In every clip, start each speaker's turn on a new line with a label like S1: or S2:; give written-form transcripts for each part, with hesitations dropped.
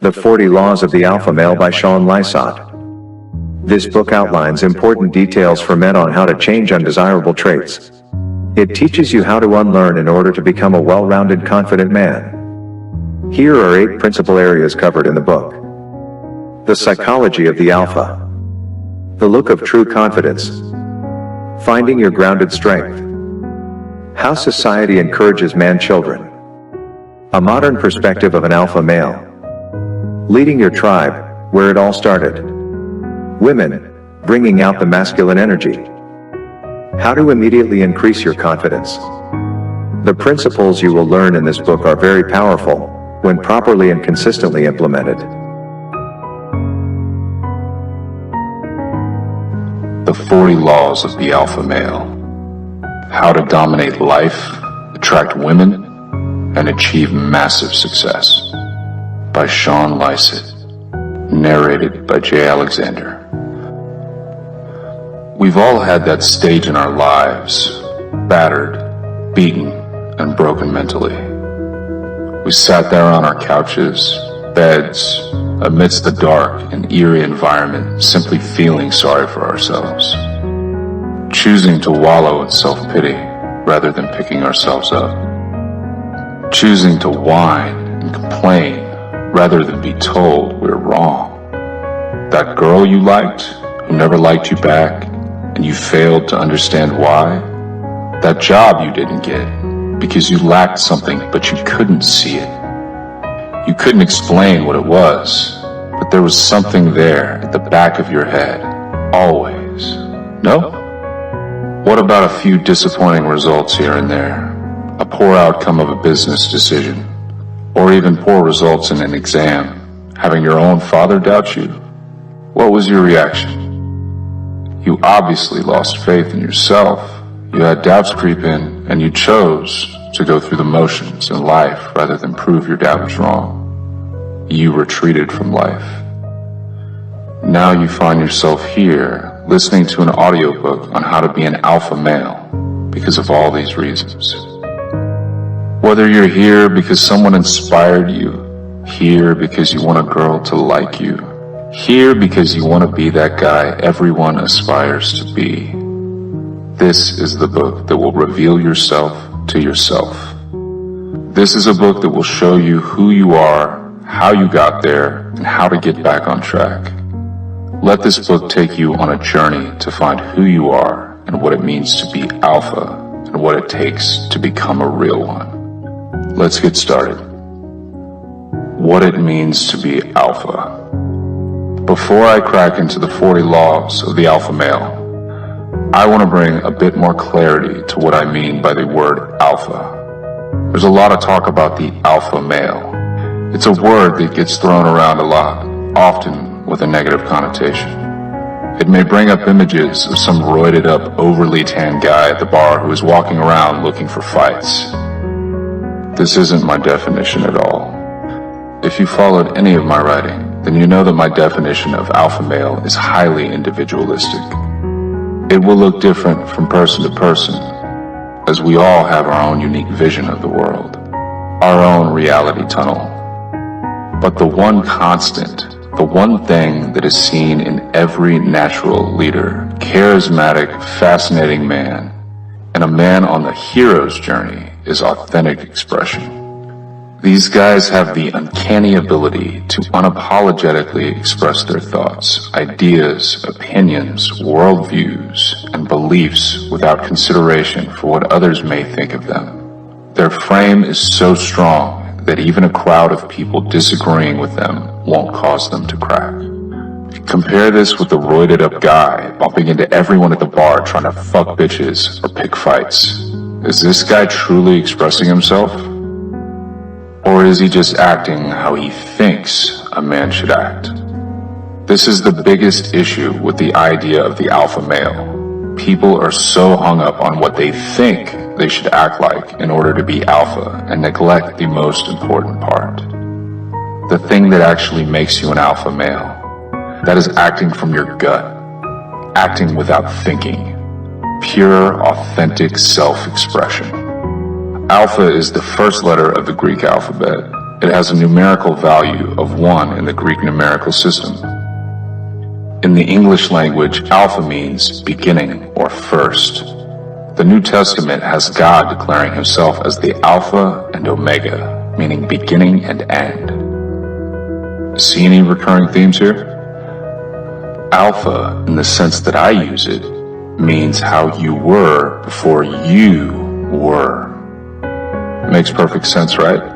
S1: The 40 Laws of the Alpha Male by Sean Lysaght. This book outlines important details for men on how to change undesirable traits. It teaches you how to unlearn in order to become a well-rounded, confident man. Here are 8 principal areas covered in the book. The psychology of the alpha. The look of true confidence. Finding your grounded strength. How society encourages man-children. A modern perspective of an alpha male. Leading your tribe, where it all started. Women, bringing out the masculine energy. How to immediately increase your confidence. The principles you will learn in this book are very powerful, when properly and consistently implemented.
S2: The 40 Laws of the Alpha Male. How to dominate life, attract women, and achieve massive success. By Sean Lysaght. Narrated by J. Alexander. We've all had that stage in our lives, battered, beaten, and broken mentally. We sat there on our couches, beds, amidst the dark and eerie environment, simply feeling sorry for ourselves, choosing to wallow in self-pity rather than picking ourselves up, choosing to whine and complain rather than be told we're wrong. That girl you liked, who never liked you back, and you failed to understand why. That job you didn't get, because you lacked something but you couldn't see it. You couldn't explain what it was, but there was something there at the back of your head, always. No? What about a few disappointing results here and there? A poor outcome of a business decision, or even poor results in an exam, having your own father doubt you? What was your reaction? You obviously lost faith in yourself. You had doubts creep in, and you chose to go through the motions in life rather than prove your doubts wrong. You retreated from life. Now you find yourself here, listening to an audiobook on how to be an alpha male because of all these reasons. Whether you're here because someone inspired you, here because you want a girl to like you, here because you want to be that guy everyone aspires to be, this is the book that will reveal yourself to yourself. This is a book that will show you who you are, how you got there, and how to get back on track. Let this book take you on a journey to find who you are and what it means to be alpha and what it takes to become a real one. Let's get started. What it means to be alpha. Before I crack into the 40 Laws of the Alpha Male, I want to bring a bit more clarity to what I mean by the word alpha. There's a lot of talk about the alpha male. It's a word that gets thrown around a lot, often with a negative connotation. It may bring up images of some roided up, overly tan guy at the bar who is walking around looking for fights. This isn't my definition at all. If you followed any of my writing, then you know that my definition of alpha male is highly individualistic. It will look different from person to person, as we all have our own unique vision of the world, our own reality tunnel. But the one constant, the one thing that is seen in every natural leader, charismatic, fascinating man, and a man on the hero's journey is authentic expression. These guys have the uncanny ability to unapologetically express their thoughts, ideas, opinions, worldviews, and beliefs without consideration for what others may think of them. Their frame is so strong that even a crowd of people disagreeing with them won't cause them to crack. Compare this with the roided up guy bumping into everyone at the bar trying to fuck bitches or pick fights. Is this guy truly expressing himself? Or is he just acting how he thinks a man should act? This is the biggest issue with the idea of the alpha male. People are so hung up on what they think they should act like in order to be alpha and neglect the most important part. The thing that actually makes you an alpha male. That is acting from your gut. Acting without thinking. Pure, authentic self-expression. Alpha is the first letter of the Greek alphabet. It has a numerical value of 1 in the Greek numerical system. In the English language, alpha means beginning or first. The New Testament has God declaring himself as the Alpha and Omega, meaning beginning and end. See any recurring themes here? Alpha, in the sense that I use it, means how you were before you were. Makes perfect sense, right?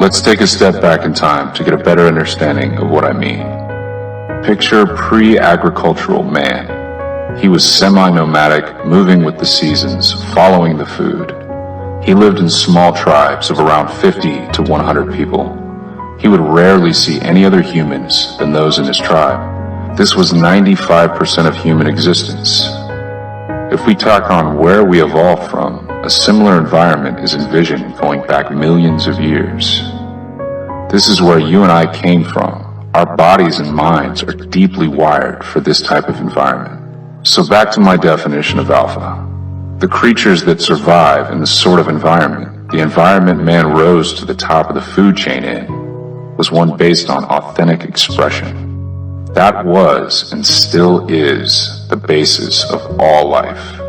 S2: Let's take a step back in time to get a better understanding of what I mean. Picture pre-agricultural man. He was semi-nomadic, moving with the seasons, following the food. He lived in small tribes of around 50 to 100 people. He would rarely see any other humans than those in his tribe. This was 95% of human existence. If we talk on where we evolved from, a similar environment is envisioned going back millions of years. This is where you and I came from. Our bodies and minds are deeply wired for this type of environment. So back to my definition of alpha. The creatures that survive in this sort of environment, the environment man rose to the top of the food chain in, was one based on authentic expression. That was and still is the basis of all life.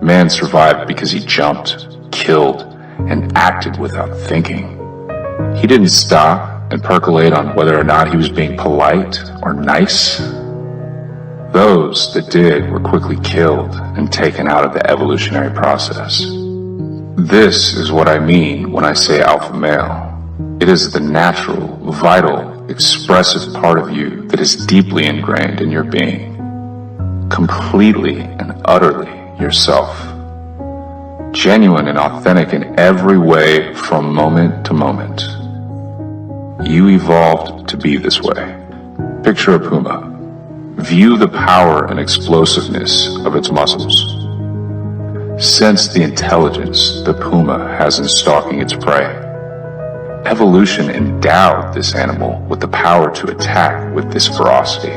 S2: Man survived because he jumped, killed, and acted without thinking. He didn't stop and percolate on whether or not he was being polite or nice. Those that did were quickly killed and taken out of the evolutionary process. This is what I mean when I say alpha male. It is the natural, vital, expressive part of you that is deeply ingrained in your being. Completely and utterly yourself. Genuine and authentic in every way from moment to moment. You evolved to be this way. Picture a puma. View the power and explosiveness of its muscles. Sense the intelligence the puma has in stalking its prey. Evolution endowed this animal with the power to attack with this ferocity.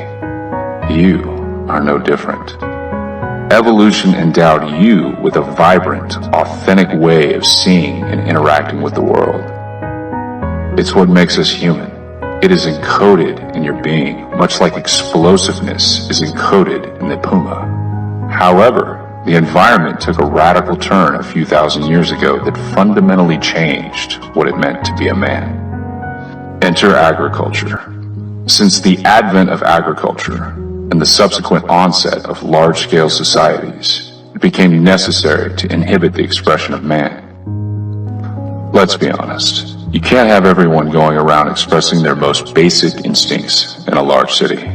S2: You are no different. Evolution endowed you with a vibrant, authentic way of seeing and interacting with the world. It's what makes us human. It is encoded in your being, much like explosiveness is encoded in the puma. However, the environment took a radical turn a few thousand years ago that fundamentally changed what it meant to be a man. Enter agriculture. Since the advent of agriculture and the subsequent onset of large-scale societies, it became necessary to inhibit the expression of man. Let's be honest. You can't have everyone going around expressing their most basic instincts in a large city.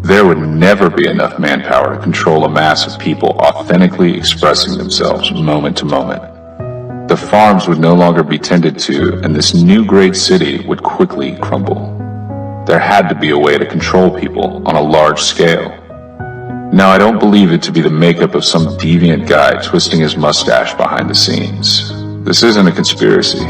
S2: There would never be enough manpower to control a mass of people authentically expressing themselves moment to moment. The farms would no longer be tended to, and this new great city would quickly crumble. There had to be a way to control people on a large scale. Now, I don't believe it to be the makeup of some deviant guy twisting his mustache behind the scenes. This isn't a conspiracy.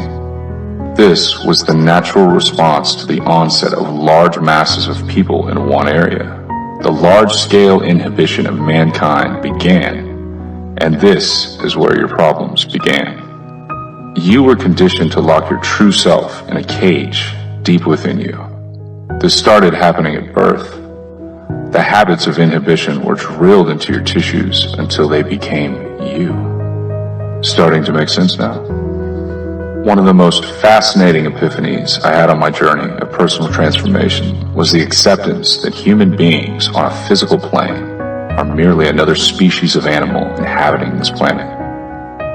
S2: This was the natural response to the onset of large masses of people in one area. The large-scale inhibition of mankind began, and this is where your problems began. You were conditioned to lock your true self in a cage deep within you. This started happening at birth. The habits of inhibition were drilled into your tissues until they became you. Starting to make sense now? One of the most fascinating epiphanies I had on my journey of personal transformation was the acceptance that human beings on a physical plane are merely another species of animal inhabiting this planet.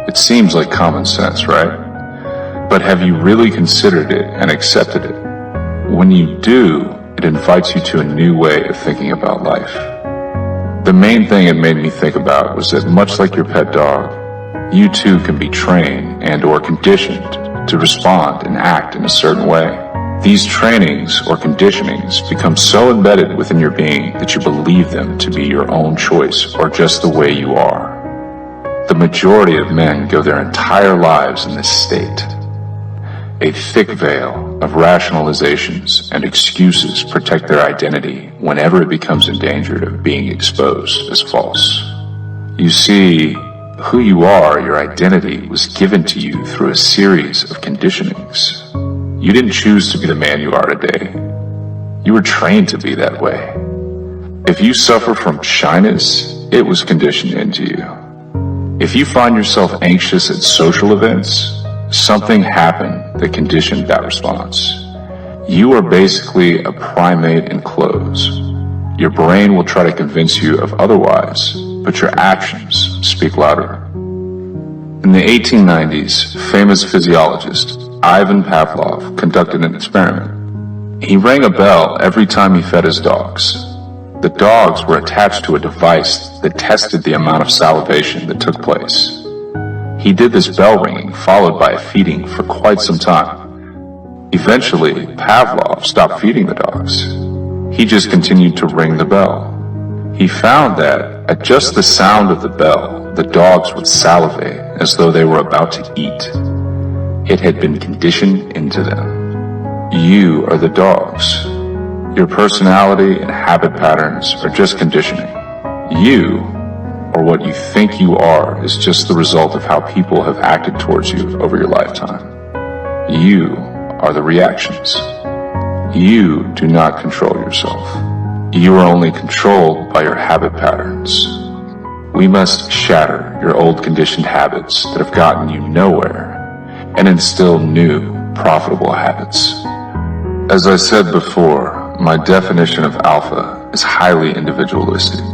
S2: It seems like common sense, right? But have you really considered it and accepted it? When you do, it invites you to a new way of thinking about life. The main thing it made me think about was that much like your pet dog, you too can be trained and or conditioned to respond and act in a certain way. These trainings or conditionings become so embedded within your being that you believe them to be your own choice or just the way you are. The majority of men go their entire lives in this state. A thick veil of rationalizations and excuses protect their identity whenever it becomes endangered of being exposed as false. You see, who you are, your identity, was given to you through a series of conditionings. You didn't choose to be the man you are today. You were trained to be that way. If you suffer from shyness, it was conditioned into you. If you find yourself anxious at social events, something happened that conditioned that response. You are basically a primate in clothes. Your brain will try to convince you of otherwise, but your actions speak louder. In the 1890s, famous physiologist Ivan Pavlov conducted an experiment. He rang a bell every time he fed his dogs. The dogs were attached to a device that tested the amount of salivation that took place. He did this bell ringing followed by a feeding for quite some time. Eventually, Pavlov stopped feeding the dogs. He just continued to ring the bell. He found that at just the sound of the bell, the dogs would salivate as though they were about to eat. It had been conditioned into them. You are the dogs. Your personality and habit patterns are just conditioning. You, or what you think you are, is just the result of how people have acted towards you over your lifetime. You are the reactions. You do not control yourself. You are only controlled by your habit patterns. We must shatter your old conditioned habits that have gotten you nowhere and instill new, profitable habits. As I said before, my definition of alpha is highly individualistic.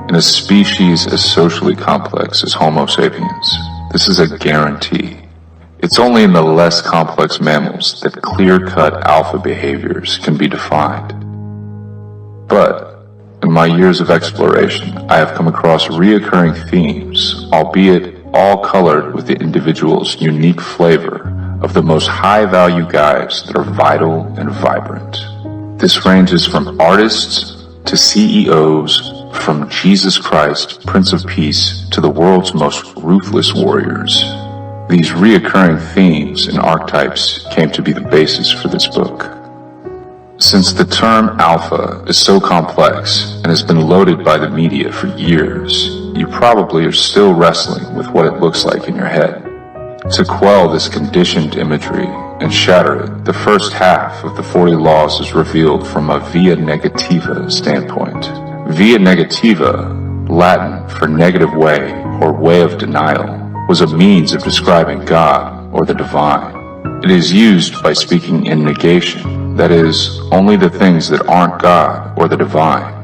S2: In a species as socially complex as Homo sapiens, this is a guarantee. It's only in the less complex mammals that clear-cut alpha behaviors can be defined. But in my years of exploration, I have come across reoccurring themes, albeit all colored with the individual's unique flavor of the most high-value guys that are vital and vibrant. This ranges from artists to CEOs, from Jesus Christ, Prince of Peace, to the world's most ruthless warriors. These reoccurring themes and archetypes came to be the basis for this book. Since the term alpha is so complex and has been loaded by the media for years, you probably are still wrestling with what it looks like in your head. To quell this conditioned imagery and shatter it, the first half of the 40 Laws is revealed from a via negativa standpoint. Via negativa, Latin for negative way or way of denial, was a means of describing God or the divine. It is used by speaking in negation, that is, only the things that aren't God or the divine.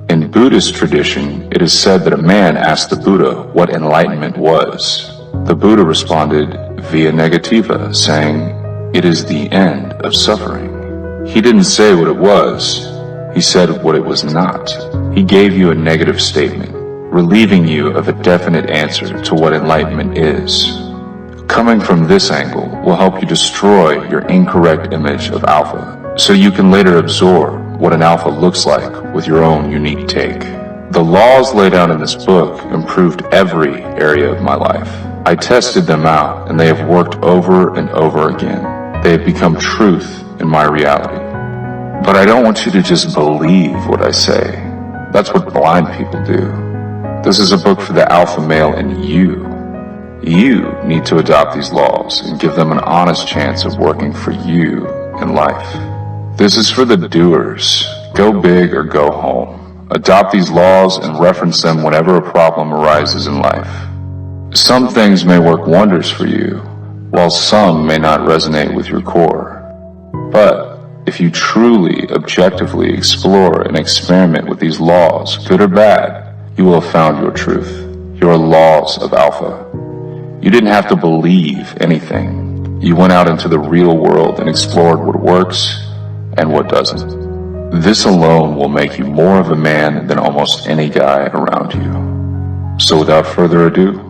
S2: In Buddhist tradition, it is said that a man asked the Buddha what enlightenment was. The Buddha responded via negativa, saying, "It is the end of suffering." He didn't say what it was, he said what it was not. He gave you a negative statement, relieving you of a definite answer to what enlightenment is. Coming from this angle will help you destroy your incorrect image of alpha, so you can later absorb what an alpha looks like with your own unique take. The laws laid out in this book improved every area of my life. I tested them out, and they have worked over and over again. They have become truth in my reality. But I don't want you to just believe what I say. That's what blind people do. This is a book for the alpha male in you. You need to adopt these laws and give them an honest chance of working for you in life. This is for the doers. Go big or go home. Adopt these laws and reference them whenever a problem arises in life. Some things may work wonders for you, while some may not resonate with your core. But if you truly, objectively explore and experiment with these laws, good or bad, you will have found your truth, your laws of alpha. You didn't have to believe anything. You went out into the real world and explored what works and what doesn't. This alone will make you more of a man than almost any guy around you. So without further ado,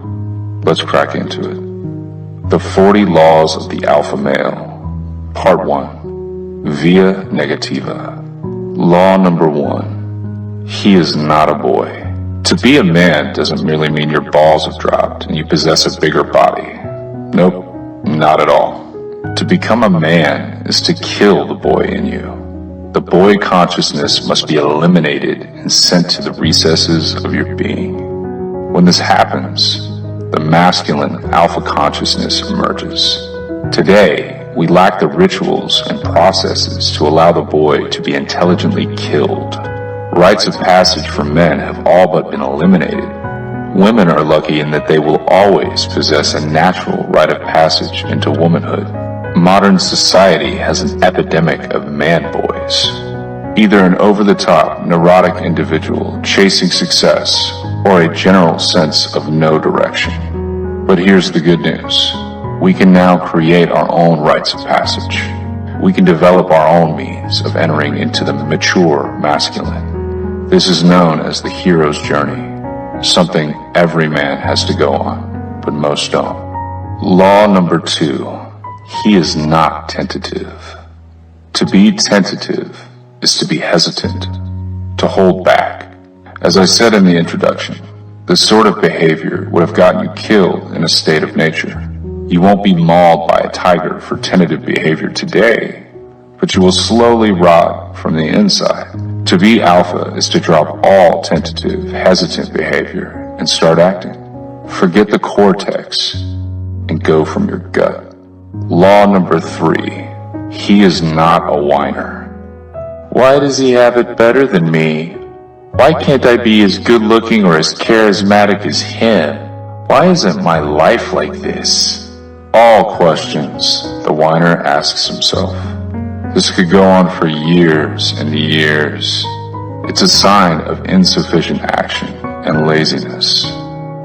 S2: let's crack into it. The 40 Laws of the Alpha Male, Part 1, Via Negativa. Law number 1, he is not a boy. To be a man doesn't merely mean your balls have dropped and you possess a bigger body. Nope, not at all. To become a man is to kill the boy in you. The boy consciousness must be eliminated and sent to the recesses of your being. When this happens, the masculine alpha consciousness emerges. Today, We lack the rituals and processes to allow the boy to be intelligently killed. Rites of passage for men have all but been eliminated. Women are lucky in that they will always possess a natural rite of passage into womanhood. Modern society has an epidemic of man boys. Either an over-the-top, neurotic individual chasing success, or a general sense of no direction. But here's the good news. We can now create our own rites of passage. We can develop our own means of entering into the mature masculine. This is known as the hero's journey, something every man has to go on, but most don't. Law number 2, he is not tentative. To be tentative is to be hesitant, to hold back. As I said in the introduction, this sort of behavior would have gotten you killed in a state of nature. You won't be mauled by a tiger for tentative behavior today, but you will slowly rot from the inside. To be alpha is to drop all tentative, hesitant behavior and start acting. Forget the cortex and go from your gut. Law number 3, he is not a whiner. Why does he have it better than me? Why can't I be as good looking or as charismatic as him? Why isn't my life like this? All questions the whiner asks himself. This could go on for years and years. It's a sign of insufficient action and laziness.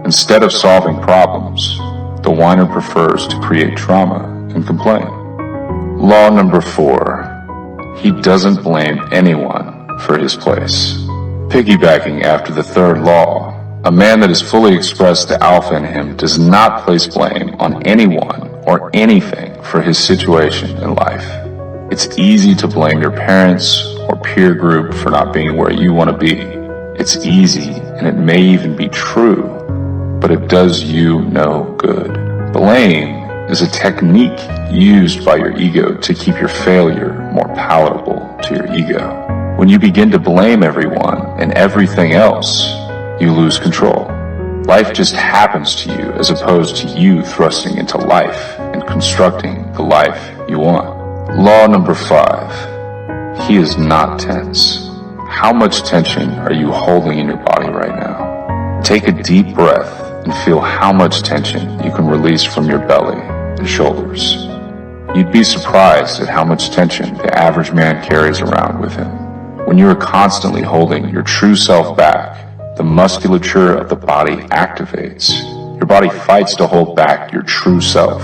S2: Instead of solving problems, the whiner prefers to create trauma and complain. Law number 4, he doesn't blame anyone for his place. Piggybacking after the 3rd law, a man that has fully expressed the alpha in him does not place blame on anyone or anything for his situation in life. It's easy to blame your parents or peer group for not being where you want to be. It's easy, and it may even be true, but it does you no good. Blame is a technique used by your ego to keep your failure more palatable to your ego. When you begin to blame everyone and everything else, you lose control. Life just happens to you as opposed to you thrusting into life and constructing the life you want. Law number 5, he is not tense. How much tension are you holding in your body right now? Take a deep breath and feel how much tension you can release from your belly and shoulders. You'd be surprised at how much tension the average man carries around with him. When you are constantly holding your true self back, the musculature of the body activates. Your body fights to hold back your true self.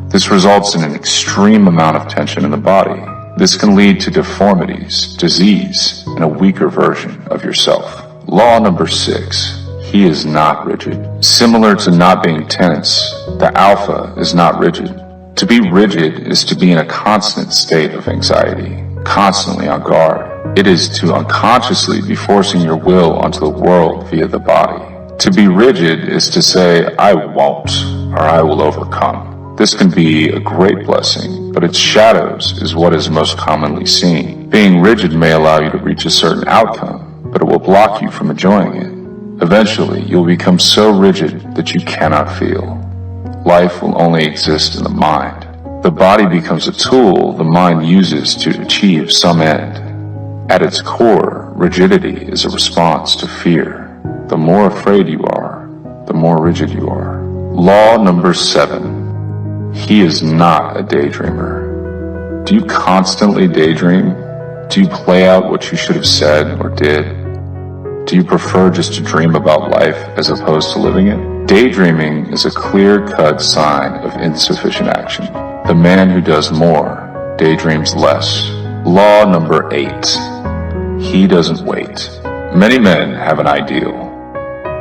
S2: This results in an extreme amount of tension in the body. This can lead to deformities, disease, and a weaker version of yourself. Law number 6, he is not rigid. Similar to not being tense, the alpha is not rigid. To be rigid is to be in a constant state of anxiety, constantly on guard. It is to unconsciously be forcing your will onto the world via the body. To be rigid is to say, I won't, or I will overcome. This can be a great blessing, but its shadows is what is most commonly seen. Being rigid may allow you to reach a certain outcome, but it will block you from enjoying it. Eventually, you'll become so rigid that you cannot feel. Life will only exist in the mind. The body becomes a tool the mind uses to achieve some end. At its core, rigidity is a response to fear. The more afraid you are, the more rigid you are. Law number 7. He is not a daydreamer. Do you constantly daydream? Do you play out what you should have said or did? Do you prefer just to dream about life as opposed to living it? Daydreaming is a clear-cut sign of insufficient action. The man who does more daydreams less. Law number 8. He doesn't wait. Many men have an ideal.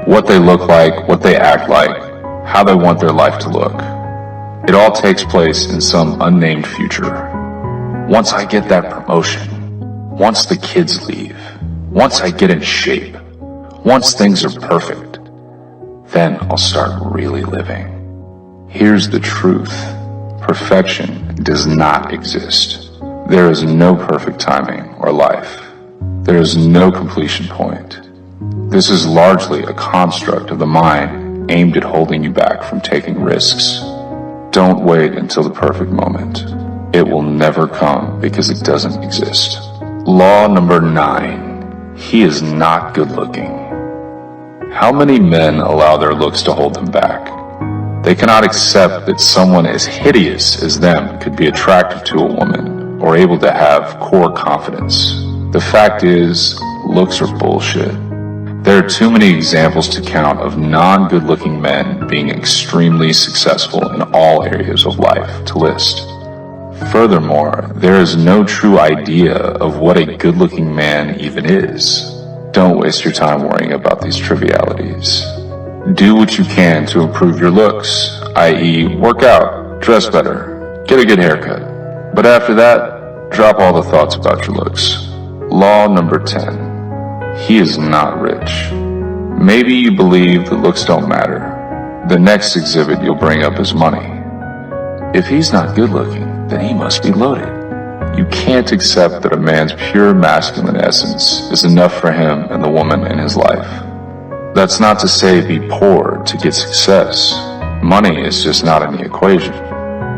S2: What they look like, what they act like, how they want their life to look. It all takes place in some unnamed future. Once I get that promotion, once the kids leave, once I get in shape, once things are perfect, then I'll start really living. Here's the truth. Perfection does not exist. There is no perfect timing or life. There is no completion point. This is largely a construct of the mind aimed at holding you back from taking risks. Don't wait until the perfect moment. it will never come because it doesn't exist. Law number 9. He is not good looking. How many men allow their looks to hold them back? They cannot accept that someone as hideous as them could be attractive to a woman or able to have core confidence. The fact is, looks are bullshit. There are too many examples to count of non-good-looking men being extremely successful in all areas of life to list. Furthermore, there is no true idea of what a good-looking man even is. Don't waste your time worrying about these trivialities. Do what you can to improve your looks, i.e., work out, dress better, get a good haircut. But after that, drop all the thoughts about your looks. Law number 10. He is not rich. Maybe you believe that looks don't matter. The next exhibit you'll bring up is money. If he's not good looking, then he must be loaded. You can't accept that a man's pure masculine essence is enough for him and the woman in his life. That's not to say be poor to get success. Money is just not in the equation.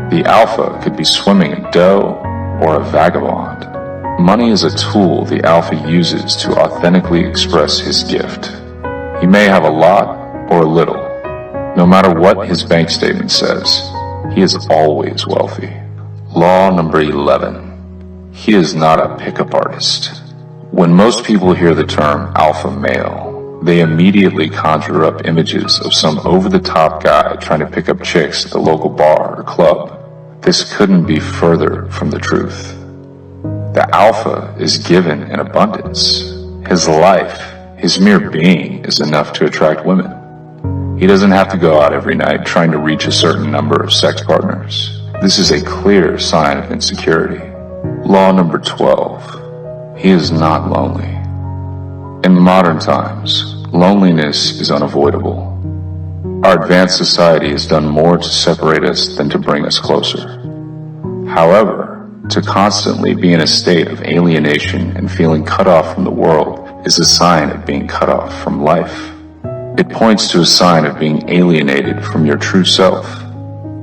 S2: The alpha could be swimming in dough or a vagabond. Money is a tool the alpha uses to authentically express his gift. He may have a lot or a little. No matter what his bank statement says, he is always wealthy. Law number 11. He is not a pickup artist. When most people hear the term alpha male, they immediately conjure up images of some over-the-top guy trying to pick up chicks at the local bar or club. This couldn't be further from the truth. The alpha is given in abundance. His life, his mere being, is enough to attract women. He doesn't have to go out every night trying to reach a certain number of sex partners. This is a clear sign of insecurity. Law number 12. He is not lonely. In modern times, loneliness is unavoidable. Our advanced society has done more to separate us than to bring us closer. However, to constantly be in a state of alienation and feeling cut off from the world is a sign of being cut off from life. It points to a sign of being alienated from your true self.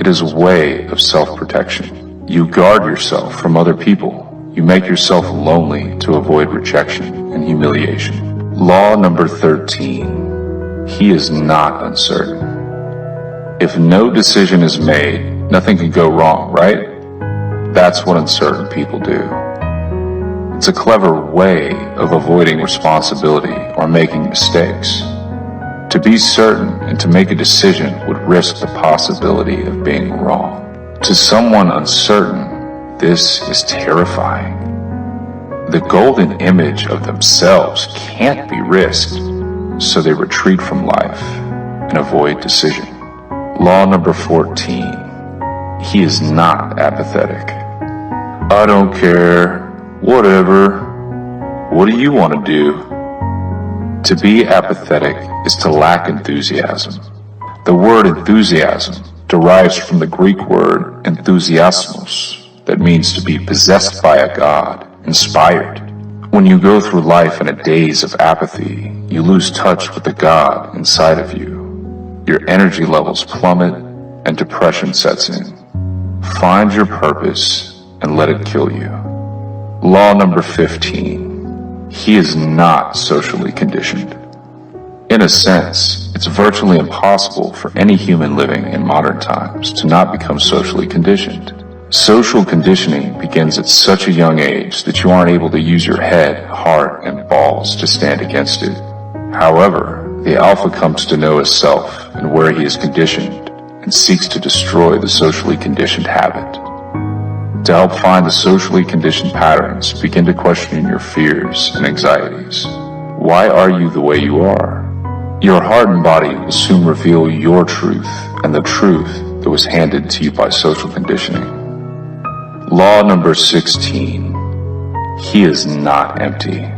S2: It is a way of self-protection. You guard yourself from other people. You make yourself lonely to avoid rejection and humiliation. Law number 13. He is not uncertain. If no decision is made, nothing can go wrong, right? That's what uncertain people do. It's a clever way of avoiding responsibility or making mistakes. To be certain and to make a decision would risk the possibility of being wrong. To someone uncertain, this is terrifying. The golden image of themselves can't be risked, so they retreat from life and avoid decision. Law number 14. He is not apathetic. I don't care. Whatever. What do you want to do? To be apathetic is to lack enthusiasm. The word enthusiasm derives from the Greek word enthusiasmos, that means to be possessed by a god, inspired. When you go through life in a daze of apathy, you lose touch with the god inside of you. Your energy levels plummet and depression sets in. Find your purpose and let it kill you. Law number 15. He is not socially conditioned. In a sense, it's virtually impossible for any human living in modern times to not become socially conditioned. Social conditioning begins at such a young age that you aren't able to use your head, heart, and balls to stand against it. However, the alpha comes to know his self and where he is conditioned and seeks to destroy the socially conditioned habit. To help find the socially conditioned patterns, begin to question your fears and anxieties. Why are you the way you are? Your heart and body will soon reveal your truth and the truth that was handed to you by social conditioning. Law number 16. He is not empty.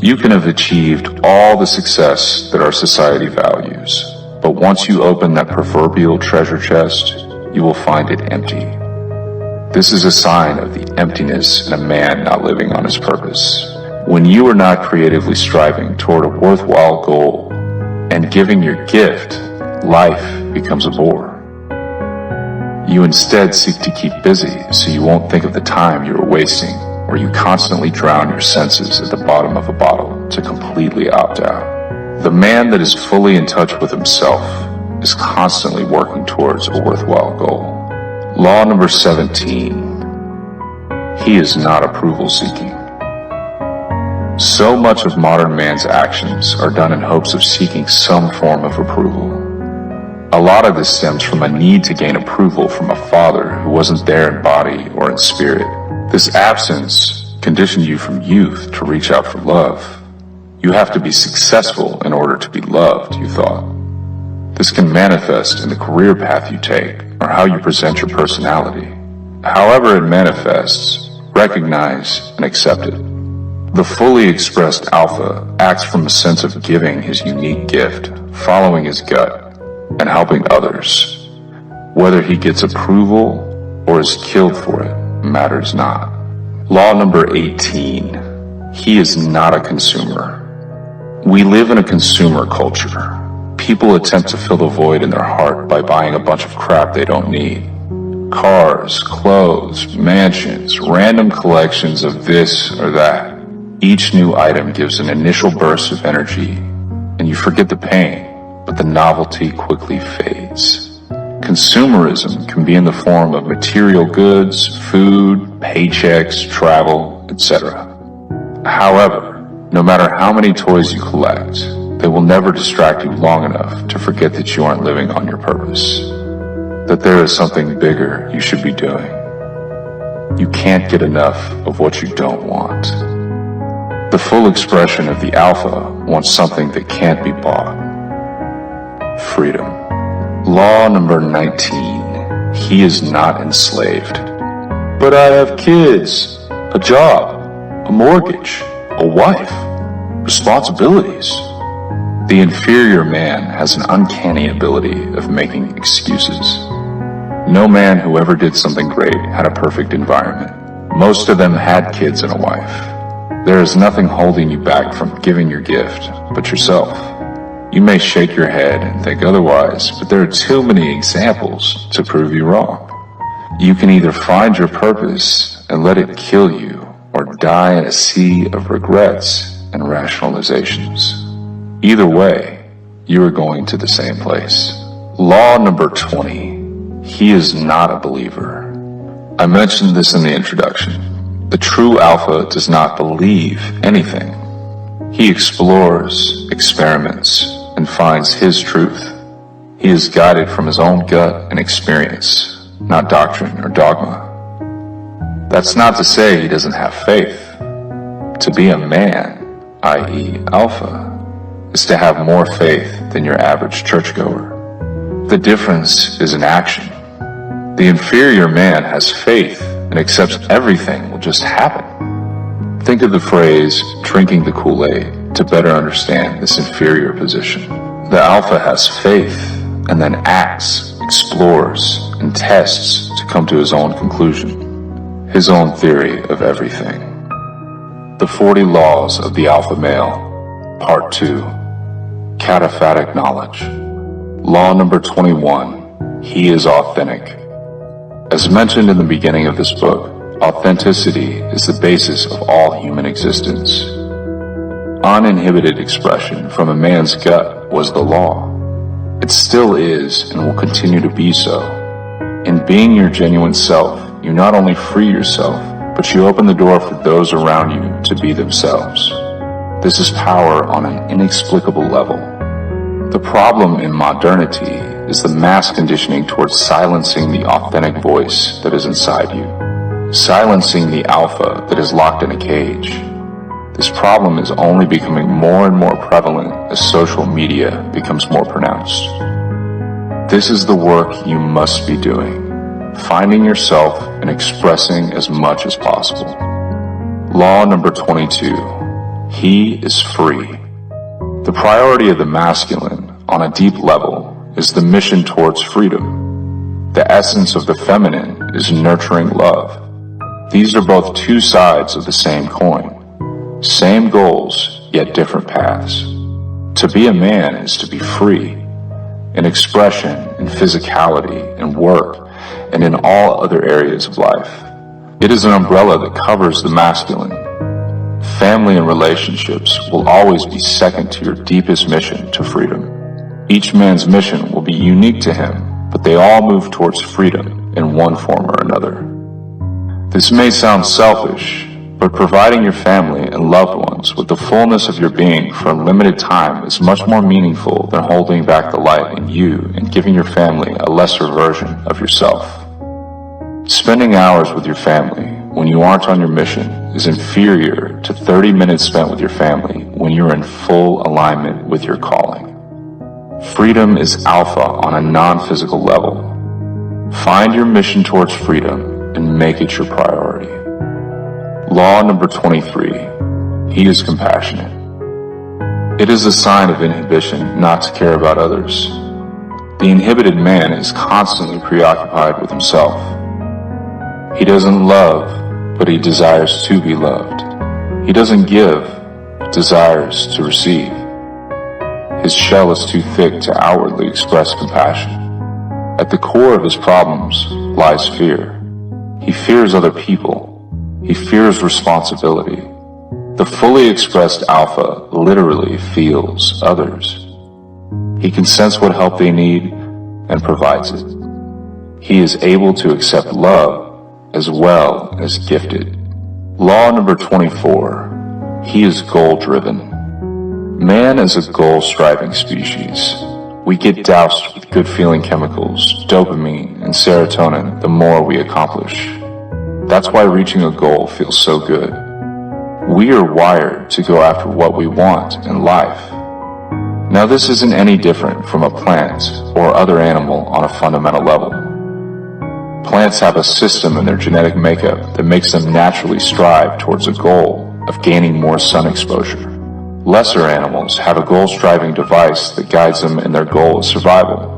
S2: You can have achieved all the success that our society values, but once you open that proverbial treasure chest, you will find it empty. This is a sign of the emptiness in a man not living on his purpose. When you are not creatively striving toward a worthwhile goal and giving your gift, life becomes a bore. You instead seek to keep busy so you won't think of the time you are wasting, or you constantly drown your senses at the bottom of a bottle to completely opt out. The man that is fully in touch with himself is constantly working towards a worthwhile goal. Law number 17. He is not approval seeking. So much of modern man's actions are done in hopes of seeking some form of approval. A lot of this stems from a need to gain approval from a father who wasn't there in body or in spirit. This absence conditioned you from youth to reach out for love. You have to be successful in order to be loved, you thought. This can manifest in the career path you take or how you present your personality. However it manifests, recognize and accept it. The fully expressed alpha acts from a sense of giving his unique gift, following his gut, and helping others. Whether he gets approval or is killed for it matters not. Law number 18. He is not a consumer. We live in a consumer culture. People attempt to fill the void in their heart by buying a bunch of crap they don't need. Cars, clothes, mansions, random collections of this or that. Each new item gives an initial burst of energy, and you forget the pain, but the novelty quickly fades. Consumerism can be in the form of material goods, food, paychecks, travel, etc. However, no matter how many toys you collect, they will never distract you long enough to forget that you aren't living on your purpose, that there is something bigger you should be doing. You can't get enough of what you don't want. The full expression of the alpha wants something that can't be bought. Freedom. Law number 19. He is not enslaved. But I have kids, a job, a mortgage, a wife, responsibilities. The inferior man has an uncanny ability of making excuses. No man who ever did something great had a perfect environment. Most of them had kids and a wife. There is nothing holding you back from giving your gift but yourself. You may shake your head and think otherwise, but there are too many examples to prove you wrong. You can either find your purpose and let it kill you, or die in a sea of regrets and rationalizations. Either way, you are going to the same place. Law number 20. He is not a believer. I mentioned this in the introduction. The true alpha does not believe anything. He explores, experiments, and finds his truth. He is guided from his own gut and experience, not doctrine or dogma. That's not to say he doesn't have faith. To be a man, i.e. alpha, is to have more faith than your average churchgoer. The difference is in action. The inferior man has faith and accepts everything will just happen. Think of the phrase, drinking the Kool-Aid, to better understand this inferior position. The alpha has faith and then acts, explores, and tests to come to his own conclusion, his own theory of everything. The 40 Laws of the Alpha Male, Part 2. Cataphatic Knowledge. Law number 21. He is authentic. As mentioned in the beginning of this book, authenticity is the basis of all human existence. Uninhibited expression from a man's gut was the law. It still is and will continue to be so. In being your genuine self, you not only free yourself, but you open the door for those around you to be themselves. This is power on an inexplicable level. The problem in modernity is the mass conditioning towards silencing the authentic voice that is inside you, silencing the alpha that is locked in a cage. This problem is only becoming more and more prevalent as social media becomes more pronounced. This is the work you must be doing, finding yourself and expressing as much as possible. Law number 22. He is free. The priority of the masculine, on a deep level, is the mission towards freedom. The essence of the feminine is nurturing love. These are both two sides of the same coin. Same goals, yet different paths. To be a man is to be free, in expression, in physicality, in work, and in all other areas of life. It is an umbrella that covers the masculine. Family and relationships will always be second to your deepest mission to freedom. Each man's mission will be unique to him, but they all move towards freedom in one form or another. This may sound selfish, but providing your family and loved ones with the fullness of your being for a limited time is much more meaningful than holding back the light in you and giving your family a lesser version of yourself. Spending hours with your family when you aren't on your mission is inferior to 30 minutes spent with your family when you're in full alignment with your calling. Freedom is alpha on a non-physical level. Find your mission towards freedom and make it your priority. Law number 23. He is compassionate. It is a sign of inhibition not to care about others. The inhibited man is constantly preoccupied with himself. He doesn't love, but he desires to be loved. He doesn't give, but desires to receive. His shell is too thick to outwardly express compassion. At the core of his problems lies fear. He fears other people. He fears responsibility. The fully expressed alpha literally feels others. He can sense what help they need and provides it. He is able to accept love as well as gifted. Law number 24. He is goal-driven. Man is a goal-striving species. We get doused with good-feeling chemicals, dopamine and serotonin, the more we accomplish. That's why reaching a goal feels so good. We are wired to go after what we want in life. Now this isn't any different from a plant or other animal on a fundamental level. Plants have a system in their genetic makeup that makes them naturally strive towards a goal of gaining more sun exposure. Lesser animals have a goal-striving device that guides them in their goal of survival.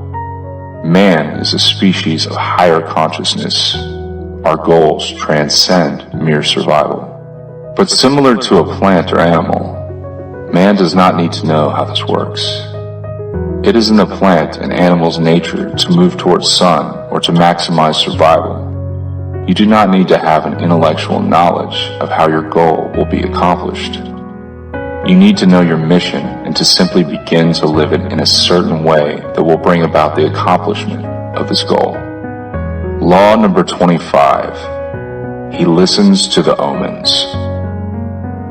S2: Man is a species of higher consciousness. Our goals transcend mere survival. But similar to a plant or animal, man does not need to know how this works. It is in the plant and animal's nature to move towards sun or to maximize survival. You do not need to have an intellectual knowledge of how your goal will be accomplished. You need to know your mission and to simply begin to live it in a certain way that will bring about the accomplishment of this goal. Law number 25. He listens to the omens.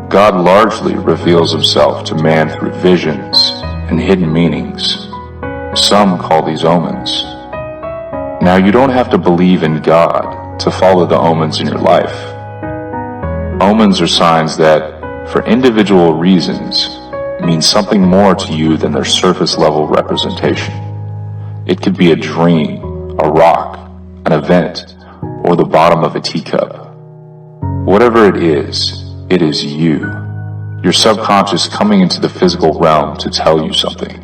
S2: God largely reveals himself to man through visions and hidden meanings. Some call these omens. Now you don't have to believe in God to follow the omens in your life. Omens are signs that, for individual reasons, mean something more to you than their surface level representation. It could be a dream, a rock, an event, or the bottom of a teacup. Whatever it is you, your subconscious coming into the physical realm to tell you something.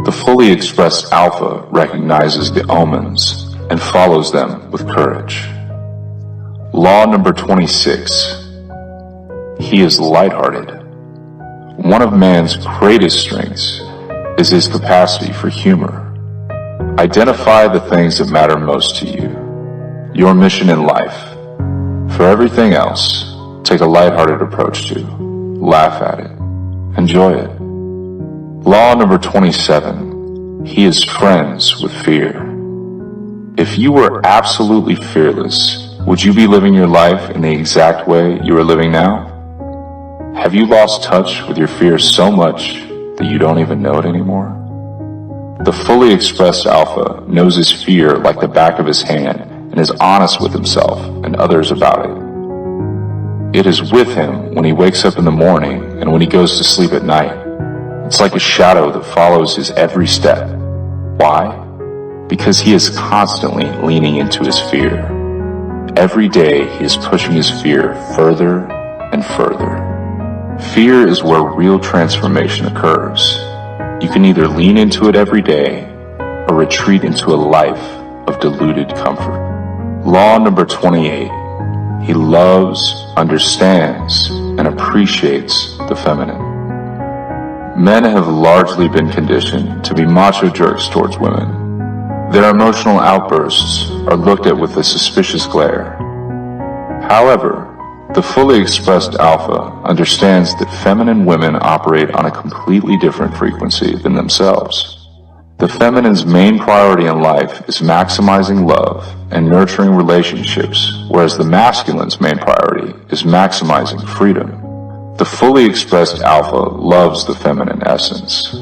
S2: The fully expressed alpha recognizes the omens and follows them with courage. Law number 26. He is lighthearted. One of man's greatest strengths is his capacity for humor. Identify the things that matter most to you, your mission in life. For everything else, take a lighthearted approach to, laugh at it, enjoy it. Law number 27. He is friends with fear. If you were absolutely fearless, would you be living your life in the exact way you are living now? Have you lost touch with your fear so much that you don't even know it anymore? The fully expressed alpha knows his fear like the back of his hand and is honest with himself and others about it. It is with him when he wakes up in the morning and when he goes to sleep at night. It's like a shadow that follows his every step. Why? Because he is constantly leaning into his fear. Every day he is pushing his fear further and further. Fear is where real transformation occurs. You can either lean into it every day or retreat into a life of deluded comfort. Law number 28. He loves, understands, and appreciates the feminine. Men have largely been conditioned to be macho jerks towards women. Their emotional outbursts are looked at with a suspicious glare. However, the fully expressed alpha understands that feminine women operate on a completely different frequency than themselves. The feminine's main priority in life is maximizing love and nurturing relationships, whereas the masculine's main priority is maximizing freedom. The fully expressed alpha loves the feminine essence,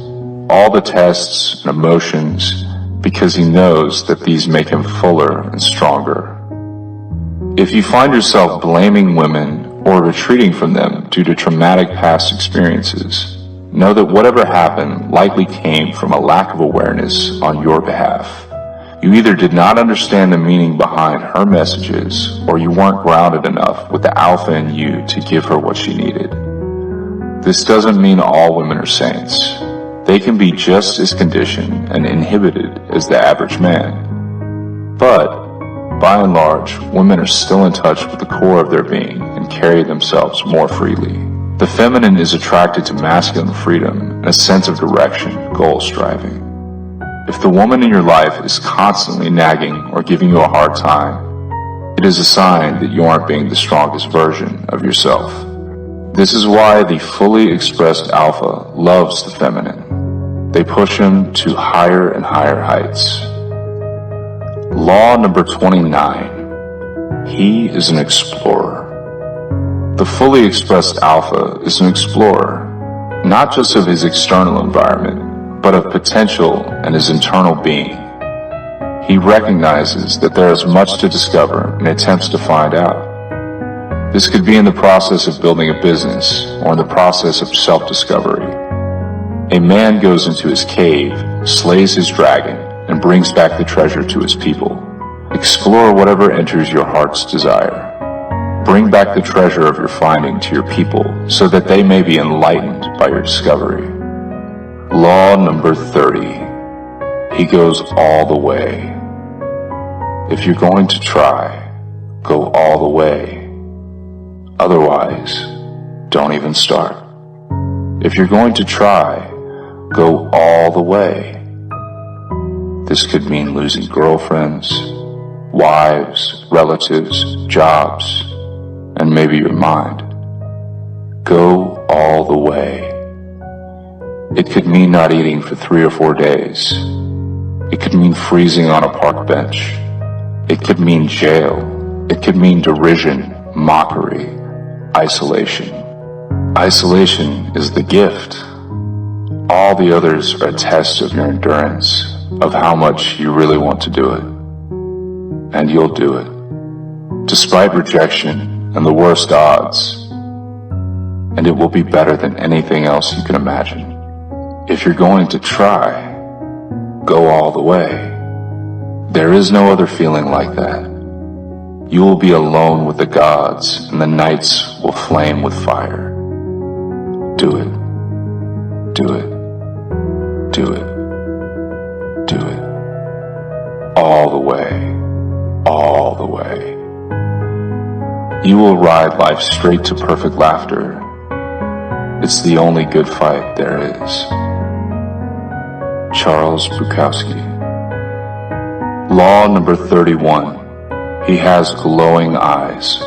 S2: all the tests and emotions, because he knows that these make him fuller and stronger. If you find yourself blaming women or retreating from them due to traumatic past experiences, know that whatever happened likely came from a lack of awareness on your behalf. You either did not understand the meaning behind her messages, or you weren't grounded enough with the alpha in you to give her what she needed. This doesn't mean all women are saints. They can be just as conditioned and inhibited as the average man. But, by and large, women are still in touch with the core of their being and carry themselves more freely. The feminine is attracted to masculine freedom and a sense of direction, goal striving. If the woman in your life is constantly nagging or giving you a hard time, it is a sign that you aren't being the strongest version of yourself. This is why the fully expressed alpha loves the feminine. They push him to higher and higher heights. Law number 29. He is an explorer. The fully expressed alpha is an explorer, not just of his external environment, but of potential and his internal being. He recognizes that there is much to discover and attempts to find out. This could be in the process of building a business or in the process of self-discovery. A man goes into his cave, slays his dragon, and brings back the treasure to his people. Explore whatever enters your heart's desire. Bring back the treasure of your finding to your people so that they may be enlightened by your discovery. Law number 30. He goes all the way. If you're going to try, go all the way. Otherwise, don't even start. If you're going to try, go all the way. This could mean losing girlfriends, wives, relatives, jobs, and maybe your mind. Go all the way. It could mean not eating for 3 or 4 days. It could mean freezing on a park bench. It could mean jail. It could mean derision, mockery, isolation. Isolation is the gift. All the others are a test of your endurance, of how much you really want to do it. And you'll do it, despite rejection and the worst odds. And it will be better than anything else you can imagine. If you're going to try, go all the way. There is no other feeling like that. You will be alone with the gods, and the nights will flame with fire. Do it. Do it. Do it. Do it. All the way. All the way. You will ride life straight to perfect laughter. It's the only good fight there is. Charles Bukowski. Law number 31. He has glowing eyes.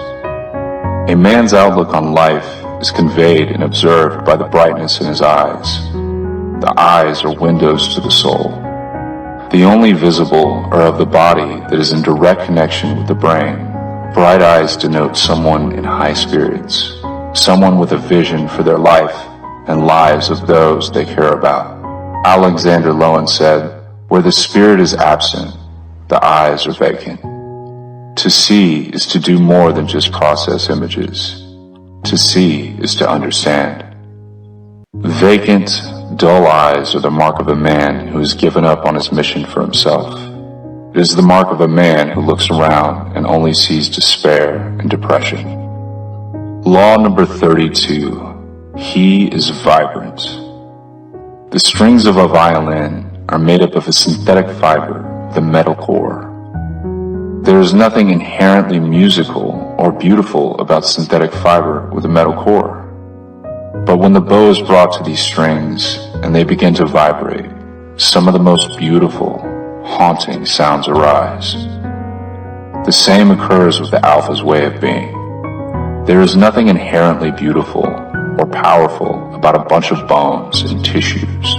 S2: A man's outlook on life is conveyed and observed by the brightness in his eyes. The eyes are windows to the soul. The only visible are of the body that is in direct connection with the brain. Bright eyes denote someone in high spirits, someone with a vision for their life and lives of those they care about. Alexander Lowen said, "Where the spirit is absent, the eyes are vacant." To see is to do more than just process images. To see is to understand. Vacant, dull eyes are the mark of a man who has given up on his mission for himself. It is the mark of a man who looks around and only sees despair and depression. Law number 32. He is vibrant. The strings of a violin are made up of a synthetic fiber with a metal core. There is nothing inherently musical or beautiful about synthetic fiber with a metal core. But when the bow is brought to these strings and they begin to vibrate, some of the most beautiful, haunting sounds arise. The same occurs with the alpha's way of being. There is nothing inherently beautiful or powerful about a bunch of bones and tissues,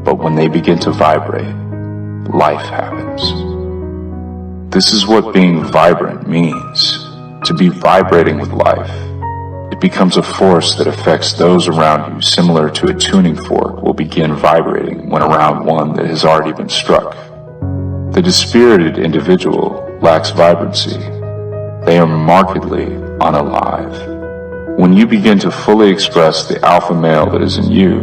S2: but when they begin to vibrate, life happens. This is what being vibrant means, to be vibrating with life. It becomes a force that affects those around you, similar to a tuning fork will begin vibrating when around one that has already been struck. The dispirited individual lacks vibrancy. They are markedly unalive. When you begin to fully express the alpha male that is in you,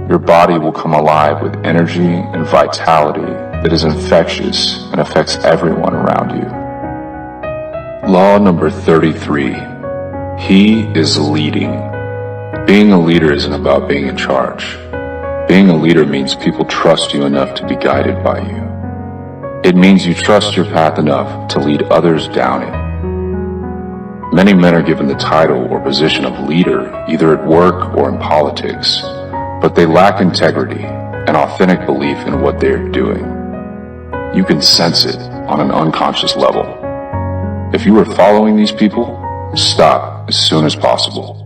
S2: your body will come alive with energy and vitality that is infectious and affects everyone around you. Law number 33. He is leading. Being a leader isn't about being in charge. Being a leader means people trust you enough to be guided by you. It means you trust your path enough to lead others down it. Many men are given the title or position of leader, either at work or in politics, but they lack integrity and authentic belief in what they are doing. You can sense it on an unconscious level. If you are following these people, stop as soon as possible.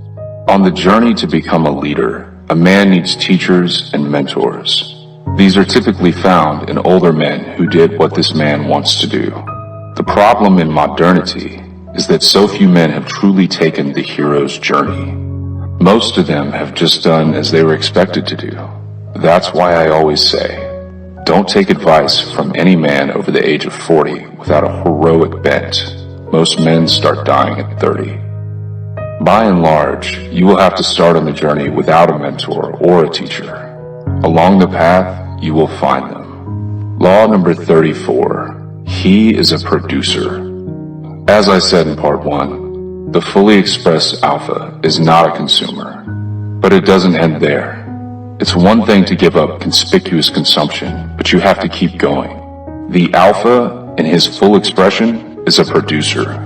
S2: On the journey to become a leader, a man needs teachers and mentors. These are typically found in older men who did what this man wants to do. The problem in modernity is that so few men have truly taken the hero's journey. Most of them have just done as they were expected to do. That's why I always say, don't take advice from any man over the age of 40 without a heroic bent. Most men start dying at 30. By and large, you will have to start on the journey without a mentor or a teacher. Along the path, you will find them. Law number 34. He is a producer. As I said in part 1, the fully expressed alpha is not a consumer. But it doesn't end there. It's one thing to give up conspicuous consumption, but you have to keep going. The alpha, in his full expression, is a producer.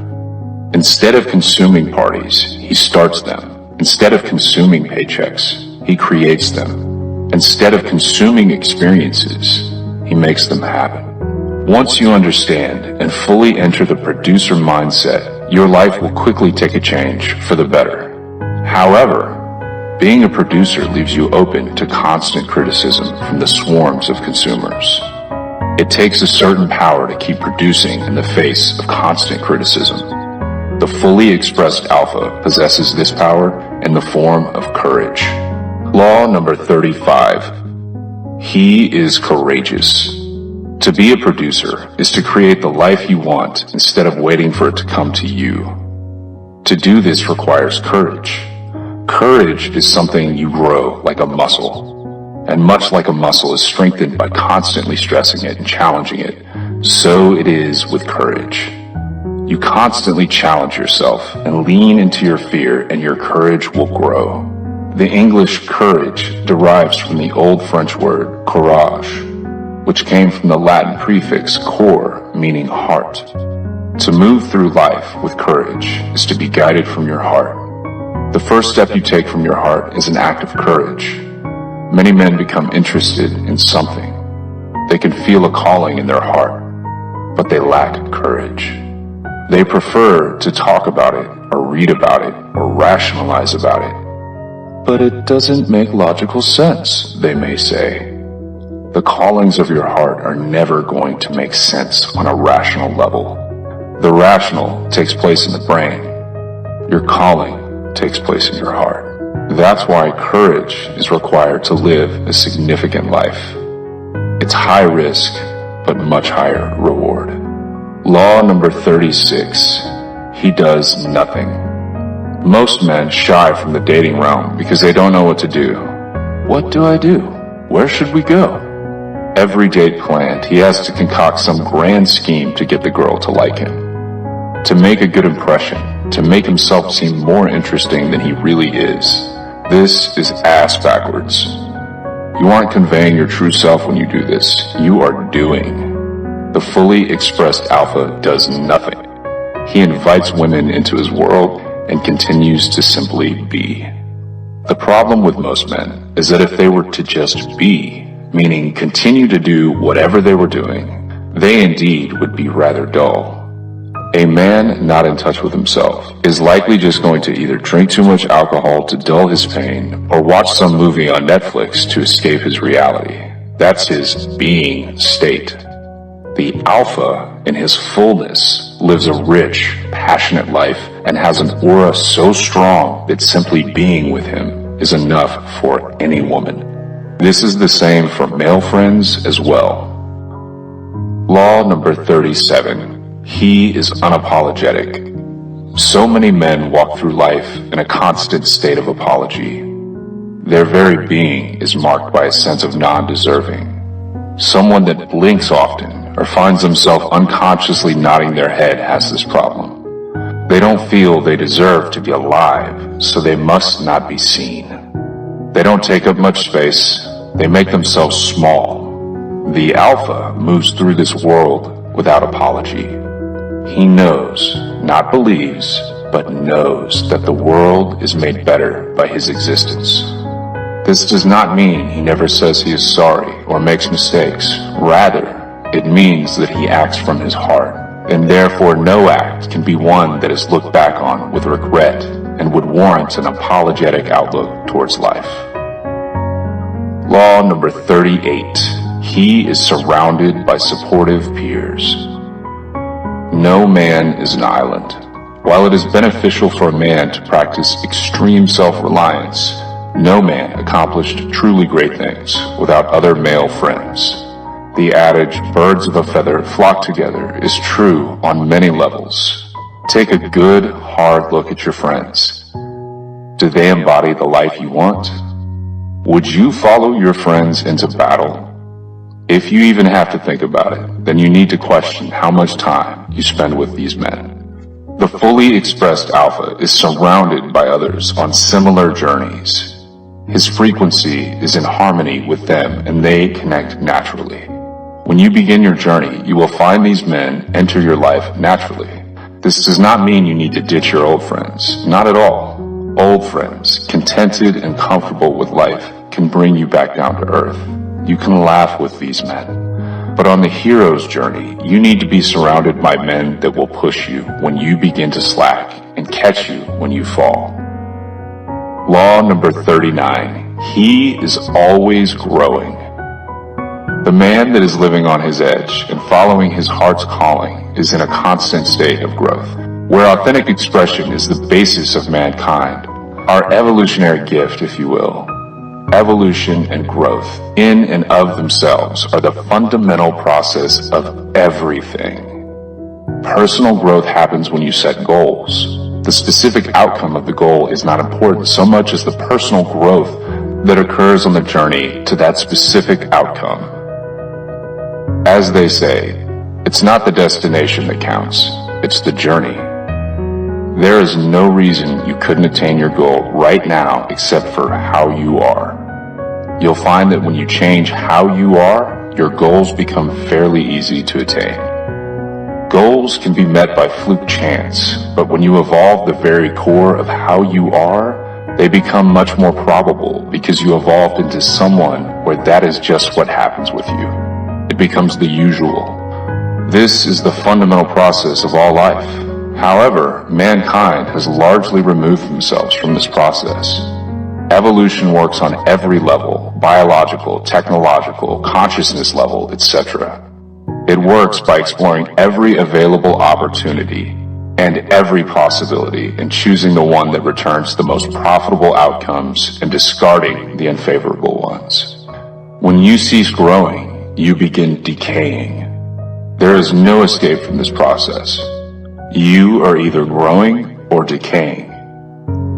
S2: Instead of consuming parties, he starts them. Instead of consuming paychecks, he creates them. Instead of consuming experiences, he makes them happen. Once you understand and fully enter the producer mindset, your life will quickly take a change for the better. However, being a producer leaves you open to constant criticism from the swarms of consumers. It takes a certain power to keep producing in the face of constant criticism. The fully expressed alpha possesses this power in the form of courage. Law number 35. He is courageous. To be a producer is to create the life you want instead of waiting for it to come to you. To do this requires courage. Courage is something you grow like a muscle. And much like a muscle is strengthened by constantly stressing it and challenging it, so it is with courage. You constantly challenge yourself and lean into your fear, and your courage will grow. The English courage derives from the Old French word courage, which came from the Latin prefix cor, meaning heart. To move through life with courage is to be guided from your heart. The first step you take from your heart is an act of courage. Many men become interested in something. They can feel a calling in their heart, but they lack courage. They prefer to talk about it, or read about it, or rationalize about it. But it doesn't make logical sense, they may say. The callings of your heart are never going to make sense on a rational level. The rational takes place in the brain. Your calling takes place in your heart. That's why courage is required to live a significant life. It's high risk, but much higher reward. Law number 36. He does nothing. Most men shy from the dating realm because they don't know what to do. What do I do? Where should we go? Every date planned, he has to concoct some grand scheme to get the girl to like him. To make a good impression, to make himself seem more interesting than he really is. This is ass backwards. You aren't conveying your true self when you do this. You are doing. The fully expressed alpha does nothing. He invites women into his world and continues to simply be. The problem with most men is that if they were to just be, meaning continue to do whatever they were doing, they indeed would be rather dull. A man not in touch with himself is likely just going to either drink too much alcohol to dull his pain or watch some movie on Netflix to escape his reality. That's his being state. The alpha, in his fullness, lives a rich, passionate life and has an aura so strong that simply being with him is enough for any woman. This is the same for male friends as well. Law number 37. He is unapologetic. So many men walk through life in a constant state of apology. Their very being is marked by a sense of non-deserving. Someone that blinks often or finds themselves unconsciously nodding their head has this problem. They don't feel they deserve to be alive, so they must not be seen. They don't take up much space. They make themselves small. The alpha moves through this world without apology. He knows, not believes, but knows that the world is made better by his existence. This does not mean he never says he is sorry or makes mistakes. Rather, it means that he acts from his heart, and therefore no act can be one that is looked back on with regret and would warrant an apologetic outlook towards life. Law number 38. He is surrounded by supportive peers. No man is an island. While it is beneficial for a man to practice extreme self-reliance, no man accomplished truly great things without other male friends. The adage, birds of a feather flock together, is true on many levels. Take a good, hard look at your friends. Do they embody the life you want? Would you follow your friends into battle? If you even have to think about it, then you need to question how much time you spend with these men. The fully expressed alpha is surrounded by others on similar journeys. His frequency is in harmony with them and they connect naturally. When you begin your journey, you will find these men enter your life naturally. This does not mean you need to ditch your old friends. Not at all. Old friends, contented and comfortable with life, can bring you back down to earth. You can laugh with these men. But on the hero's journey, you need to be surrounded by men that will push you when you begin to slack and catch you when you fall. Law number 39. He is always growing. The man that is living on his edge and following his heart's calling is in a constant state of growth, where authentic expression is the basis of mankind, our evolutionary gift, if you will. Evolution and growth, in and of themselves, are the fundamental process of everything. Personal growth happens when you set goals. The specific outcome of the goal is not important so much as the personal growth that occurs on the journey to that specific outcome. As they say, it's not the destination that counts, it's the journey. There is no reason you couldn't attain your goal right now except for how you are. You'll find that when you change how you are, your goals become fairly easy to attain. Goals can be met by fluke chance, but when you evolve the very core of how you are, they become much more probable because you evolved into someone where that is just what happens with you. It becomes the usual. This is the fundamental process of all life. However, mankind has largely removed themselves from this process. Evolution works on every level, biological, technological, consciousness level, etc. It works by exploring every available opportunity and every possibility and choosing the one that returns the most profitable outcomes and discarding the unfavorable ones. When you cease growing, you begin decaying. There is no escape from this process. You are either growing or decaying.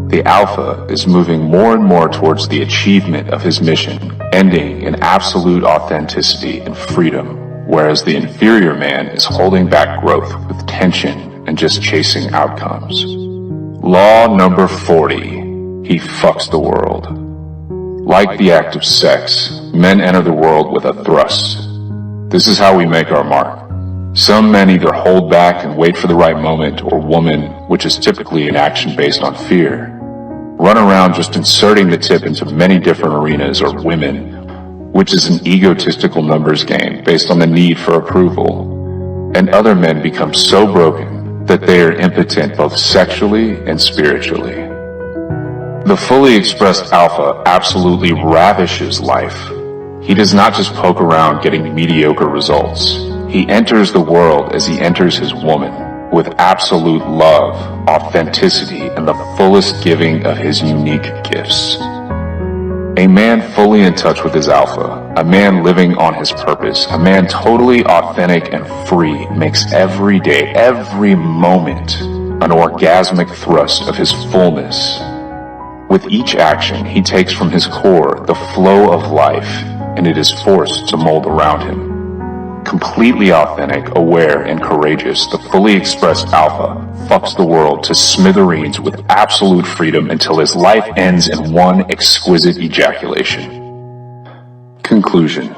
S2: The alpha is moving more and more towards the achievement of his mission, ending in absolute authenticity and freedom, whereas the inferior man is holding back growth with tension and just chasing outcomes. Law number 40. He fucks the world. Like the act of sex, men enter the world with a thrust. This is how we make our mark. Some men either hold back and wait for the right moment, or women, which is typically an action based on fear, run around just inserting the tip into many different arenas, or women which is an egotistical numbers game based on the need for approval, and other men become so broken that they are impotent both sexually and spiritually. The fully expressed alpha absolutely ravishes life. He does not just poke around getting mediocre results. He enters the world as he enters his woman, with absolute love, authenticity, and the fullest giving of his unique gifts. A man fully in touch with his alpha, a man living on his purpose, a man totally authentic and free, makes every day, every moment, an orgasmic thrust of his fullness. With each action, he takes from his core the flow of life, and it is forced to mold around him. Completely authentic, aware, and courageous, the fully expressed alpha fucks the world to smithereens with absolute freedom until his life ends in one exquisite ejaculation. Conclusion.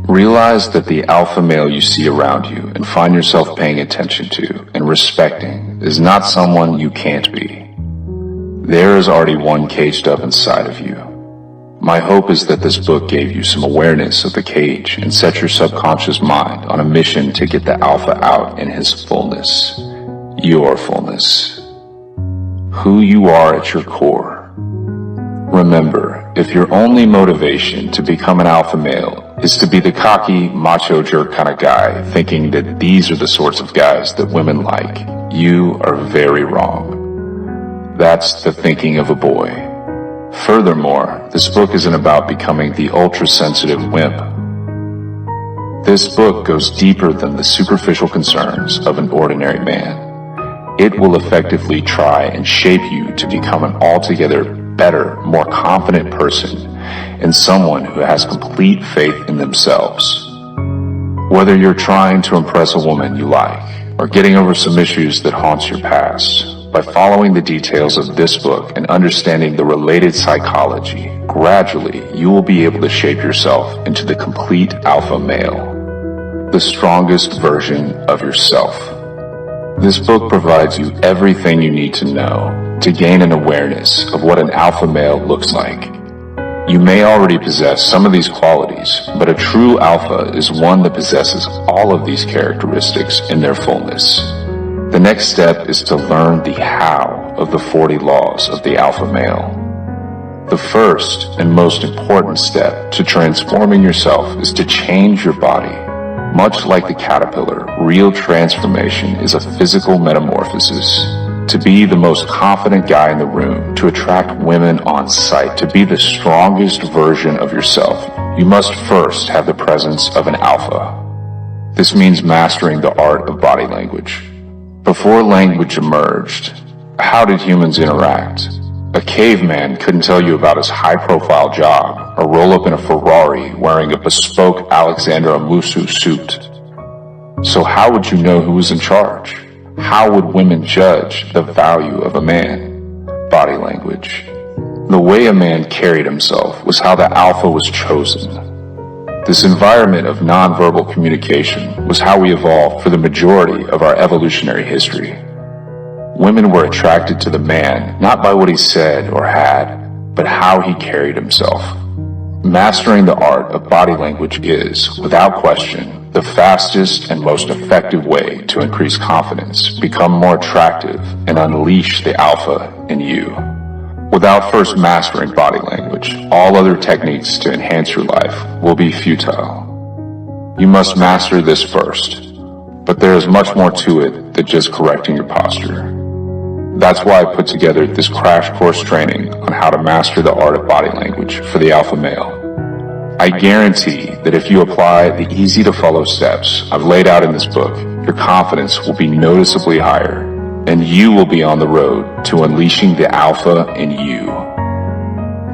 S2: Realize that the alpha male you see around you and find yourself paying attention to and respecting is not someone you can't be. There is already one caged up inside of you. My hope is that this book gave you some awareness of the cage and set your subconscious mind on a mission to get the alpha out in his fullness. Your fullness. Who you are at your core. Remember, if your only motivation to become an alpha male is to be the cocky, macho jerk kind of guy thinking that these are the sorts of guys that women like, you are very wrong. That's the thinking of a boy. Furthermore, this book isn't about becoming the ultra-sensitive wimp. This book goes deeper than the superficial concerns of an ordinary man. It will effectively try and shape you to become an altogether better, more confident person and someone who has complete faith in themselves. Whether you're trying to impress a woman you like or getting over some issues that haunt your past, by following the details of this book and understanding the related psychology, gradually you will be able to shape yourself into the complete alpha male, the strongest version of yourself. This book provides you everything you need to know to gain an awareness of what an alpha male looks like. You may already possess some of these qualities, but a true alpha is one that possesses all of these characteristics in their fullness. The next step is to learn the how of the 40 laws of the alpha male. The first and most important step to transforming yourself is to change your body. Much like the caterpillar, real transformation is a physical metamorphosis. To be the most confident guy in the room, to attract women on sight, to be the strongest version of yourself, you must first have the presence of an alpha. This means mastering the art of body language. Before language emerged, how did humans interact? A caveman couldn't tell you about his high-profile job or roll up in a Ferrari wearing a bespoke Alexander Amusu suit. So how would you know who was in charge? How would women judge the value of a man? Body language. The way a man carried himself was how the alpha was chosen. This environment of nonverbal communication was how we evolved for the majority of our evolutionary history. Women were attracted to the man not by what he said or had, but how he carried himself. Mastering the art of body language is, without question, the fastest and most effective way to increase confidence, become more attractive, and unleash the alpha in you. Without first mastering body language, all other techniques to enhance your life will be futile. You must master this first, but there is much more to it than just correcting your posture. That's why I put together this crash course training on how to master the art of body language for the alpha male. I guarantee that if you apply the easy-to-follow steps I've laid out in this book, your confidence will be noticeably higher, and you will be on the road to unleashing the alpha in you.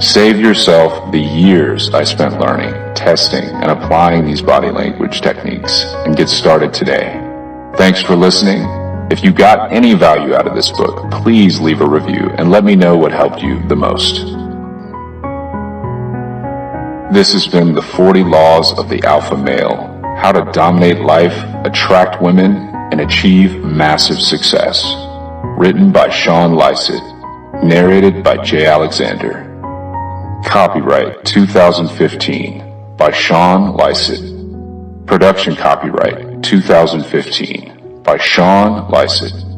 S2: Save yourself the years I spent learning, testing, and applying these body language techniques, and get started today. Thanks for listening. If you got any value out of this book, please leave a review and let me know what helped you the most. This has been the 40 Laws of the Alpha Male, how to dominate life, attract women, and achieve massive success. Written by Sean Lysaght. Narrated by J. Alexander. Copyright 2015 by Sean Lysaght. Production copyright 2015 by Sean Lysaght.